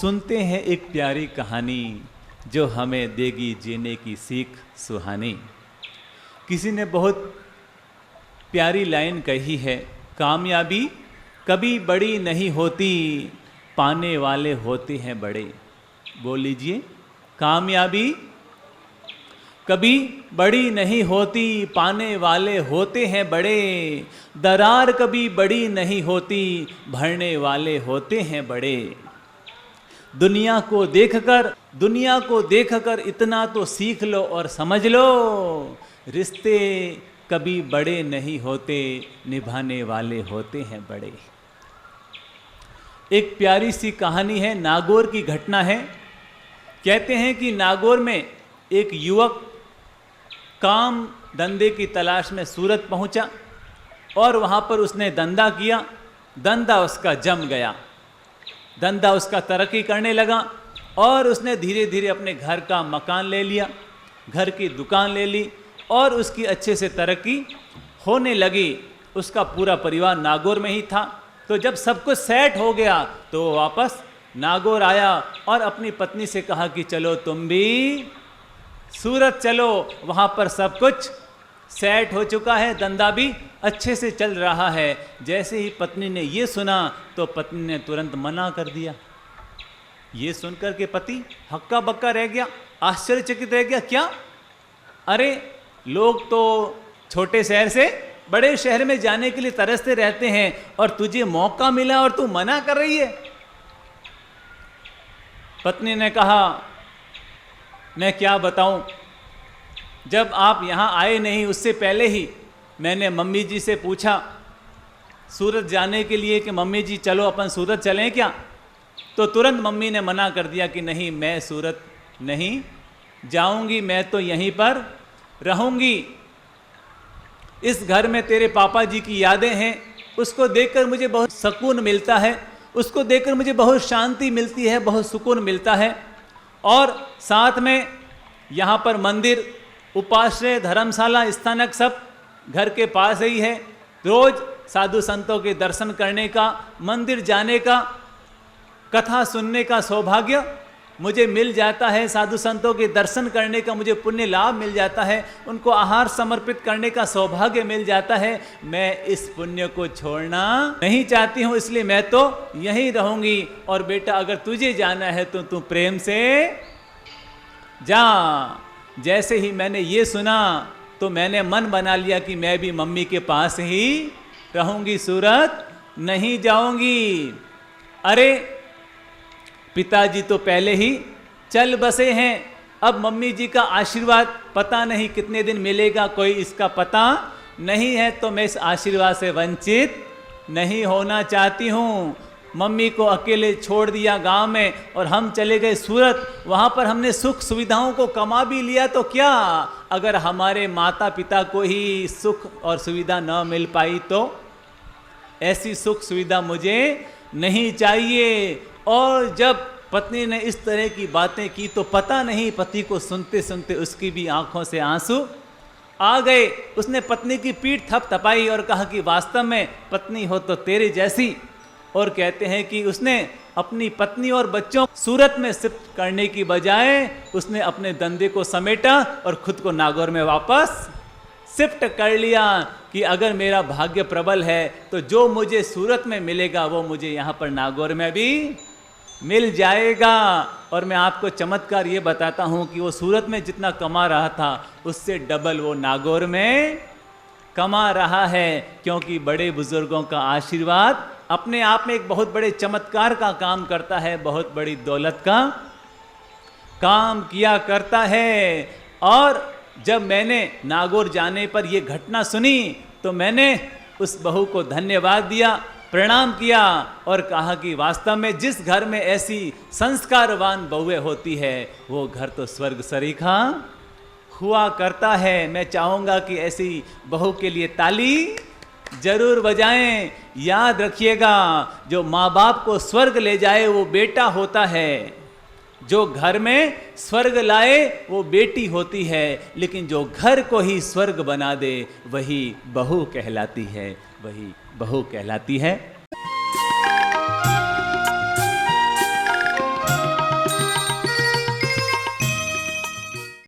सुनते हैं एक प्यारी कहानी जो हमें देगी जीने की सीख सुहानी। किसी ने बहुत प्यारी लाइन कही है, कामयाबी कभी बड़ी नहीं होती, पाने वाले होते हैं बड़े। बोल लीजिए, कामयाबी कभी बड़ी नहीं होती, पाने वाले होते हैं बड़े। दरार कभी बड़ी नहीं होती, भरने वाले होते हैं बड़े। दुनिया को देखकर इतना तो सीख लो और समझ लो, रिश्ते कभी बड़े नहीं होते, निभाने वाले होते हैं बड़े। एक प्यारी सी कहानी है, नागौर की घटना है। कहते हैं कि नागौर में एक युवक काम धंधे की तलाश में सूरत पहुंचा और वहां पर उसने धंधा किया। धंधा उसका जम गया, धंधा उसका तरक्की करने लगा और उसने धीरे धीरे अपने घर का मकान ले लिया, घर की दुकान ले ली और उसकी अच्छे से तरक्की होने लगी। उसका पूरा परिवार नागौर में ही था। तो जब सब कुछ सेट हो गया तो वो वापस नागौर आया और अपनी पत्नी से कहा कि चलो तुम भी सूरत चलो, वहाँ पर सब कुछ सेट हो चुका है, धंधा भी अच्छे से चल रहा है। जैसे ही पत्नी ने ये सुना तो पत्नी ने तुरंत मना कर दिया। ये सुनकर के पति हक्का बक्का रह गया, आश्चर्यचकित रह गया। क्या? अरे लोग तो छोटे शहर से बड़े शहर में जाने के लिए तरसते रहते हैं और तुझे मौका मिला और तू मना कर रही है। पत्नी ने कहा, मैं क्या बताऊं, जब आप यहाँ आए नहीं उससे पहले ही मैंने मम्मी जी से पूछा सूरत जाने के लिए कि मम्मी जी चलो अपन सूरत चलें क्या? तो तुरंत मम्मी ने मना कर दिया कि नहीं, मैं सूरत नहीं जाऊंगी, मैं तो यहीं पर रहूंगी। इस घर में तेरे पापा जी की यादें हैं, उसको देखकर मुझे बहुत सुकून मिलता है, उसको देखकर मुझे बहुत शांति मिलती है, बहुत सुकून मिलता है। और साथ में यहाँ पर मंदिर, उपाश्रय, धर्मशाला, स्थानक सब घर के पास ही है। रोज साधु संतों के दर्शन करने का, मंदिर जाने का, कथा सुनने का सौभाग्य मुझे मिल जाता है। साधु संतों के दर्शन करने का मुझे पुण्य लाभ मिल जाता है, उनको आहार समर्पित करने का सौभाग्य मिल जाता है। मैं इस पुण्य को छोड़ना नहीं चाहती हूँ, इसलिए मैं तो यहीं रहूंगी। और बेटा अगर तुझे जाना है तो तू प्रेम से जा। जैसे ही मैंने ये सुना तो मैंने मन बना लिया कि मैं भी मम्मी के पास ही रहूंगी, सूरत नहीं जाऊंगी। अरे पिताजी तो पहले ही चल बसे हैं, अब मम्मी जी का आशीर्वाद पता नहीं कितने दिन मिलेगा, कोई इसका पता नहीं है। तो मैं इस आशीर्वाद से वंचित नहीं होना चाहती हूँ। मम्मी को अकेले छोड़ दिया गांव में और हम चले गए सूरत। वहाँ पर हमने सुख सुविधाओं को कमा भी लिया तो क्या, अगर हमारे माता पिता को ही सुख और सुविधा न मिल पाई तो? ऐसी सुख सुविधा मुझे नहीं चाहिए। और जब पत्नी ने इस तरह की बातें की तो पता नहीं पति को सुनते सुनते उसकी भी आंखों से आंसू आ गए। उसने पत्नी की पीठ थपथपाई और कहा कि वास्तव में पत्नी हो तो तेरे जैसी। और कहते हैं कि उसने अपनी पत्नी और बच्चों सूरत में शिफ्ट करने की बजाय उसने अपने धंधे को समेटा और खुद को नागौर में वापस शिफ्ट कर लिया कि अगर मेरा भाग्य प्रबल है तो जो मुझे सूरत में मिलेगा वो मुझे यहाँ पर नागौर में भी मिल जाएगा। और मैं आपको चमत्कार ये बताता हूँ कि वो सूरत में जितना कमा रहा था उससे डबल वो नागौर में कमा रहा है, क्योंकि बड़े बुजुर्गों का आशीर्वाद अपने आप में एक बहुत बड़े चमत्कार का काम करता है, बहुत बड़ी दौलत का काम किया करता है। और जब मैंने नागौर जाने पर यह घटना सुनी तो मैंने उस बहू को धन्यवाद दिया, प्रणाम किया और कहा कि वास्तव में जिस घर में ऐसी संस्कारवान बहुएं होती है वो घर तो स्वर्ग सरीखा हुआ करता है। मैं चाहूँगा कि ऐसी बहू के लिए ताली जरूर बजाएं। याद रखिएगा, जो माँ बाप को स्वर्ग ले जाए वो बेटा होता है, जो घर में स्वर्ग लाए वो बेटी होती है, लेकिन जो घर को ही स्वर्ग बना दे वही बहू कहलाती है, वही बहू कहलाती है।